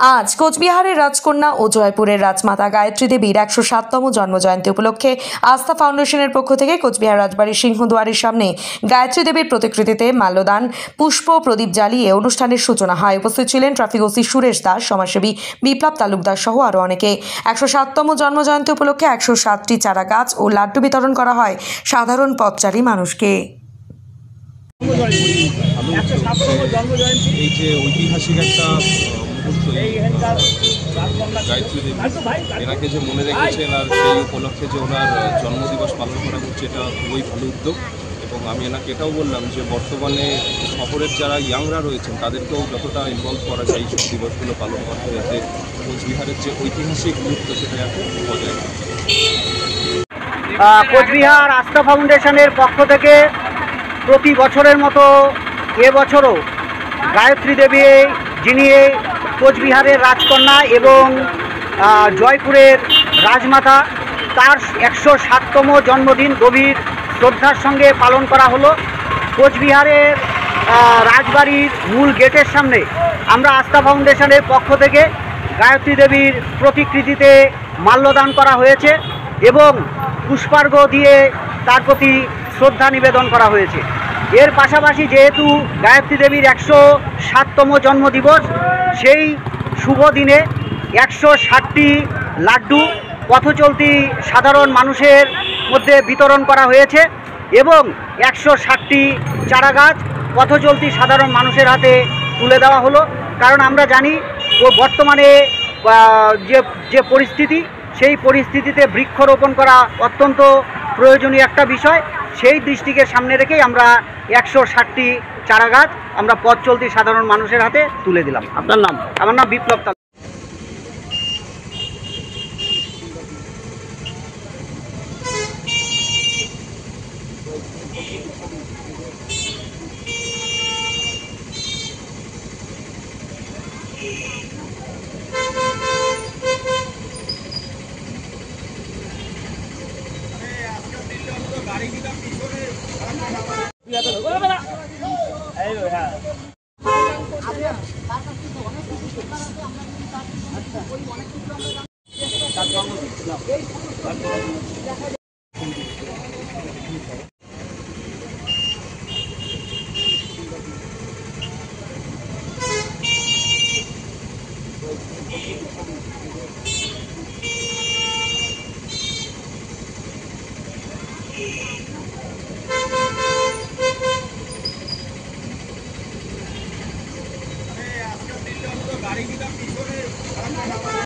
আজ কোচবিহারের রাজকন্যা ও জয়পুরের রাজমাতা গায়ত্রী দেবীর ১০৭তম জন্মজয়ন্তী উপলক্ষে আস্থা ফাউন্ডেশনের পক্ষ থেকে কোচবিহার রাজবাড়ির সিংহদুয়ারের সামনে গায়ত্রী দেবীর প্রতিকৃতিতে মাল্যদান, পুষ্প প্রদীপ জ্বালিয়ে অনুষ্ঠানের সূচনা হয়। উপস্থিত ছিলেন ট্রাফিক ওসি সুরেশ দাস, সমাজসেবী বিপ্লব তালুকদার সহ আরও অনেকে। ১০৭তম জন্মজয়ন্তী উপলক্ষে ১০৭টি চারা গাছ ও লাড্ডু বিতরণ করা হয় সাধারণ পথচারী মানুষকে। এই যে ঐতিহাসিক একটা মুহূর্ত, গায়ত্রী দেবী এনাকে যে মনে রেখেছেন আর সেই উপলক্ষে যে ওনার জন্মদিবস পালন করা হচ্ছে, এটা খুবই ভালো উদ্যোগ। এবং আমি এনাকে এটাও বললাম যে বর্তমানে শহরের যারা ইয়াংরা রয়েছেন তাদেরকেও যতটা ইনভলভ করা যায় এই সব দিবসগুলো পালন করতে, যাতে কোচবিহারের যে ঐতিহাসিক গুরুত্ব সেটা যাতে বজায় থাকে। কোচবিহার আস্থা ফাউন্ডেশনের পক্ষ থেকে প্রতি বছরের মতো এবছরও গায়ত্রী দেবী, যিনি কোচবিহারের রাজকন্যা এবং জয়পুরের রাজমাতা, তার ১০৭তম জন্মদিন গভীর শ্রদ্ধার সঙ্গে পালন করা হলো। কোচবিহারের রাজবাড়ির মূল গেটের সামনে আমরা আস্থা ফাউন্ডেশনের পক্ষ থেকে গায়ত্রী দেবীর প্রতিকৃতিতে মাল্যদান করা হয়েছে এবং পুষ্পার্ঘ্য দিয়ে তার প্রতি শ্রদ্ধা নিবেদন করা হয়েছে। এর পাশাপাশি যেহেতু গায়ত্রী দেবীর ১০৭তম জন্মদিবস, সেই শুভ দিনে ১৬০টি লাড্ডু পথচলতি সাধারণ মানুষের মধ্যে বিতরণ করা হয়েছে এবং ১৬০টি চারা গাছ পথচলতি সাধারণ মানুষের হাতে তুলে দেওয়া হলো। কারণ আমরা জানি বর্তমানে যে পরিস্থিতি, সেই পরিস্থিতিতে বৃক্ষরোপণ করা অত্যন্ত প্রয়োজনীয় একটা বিষয়। সেই দৃষ্টিকে সামনে রেখেই আমরা ১৬০টি চারা গাছ আমরা পথ চলতি সাধারণ মানুষের হাতে তুলে দিলাম। আপনার নাম? আমার নাম বিপ্লব তালুকদার। গাড়ি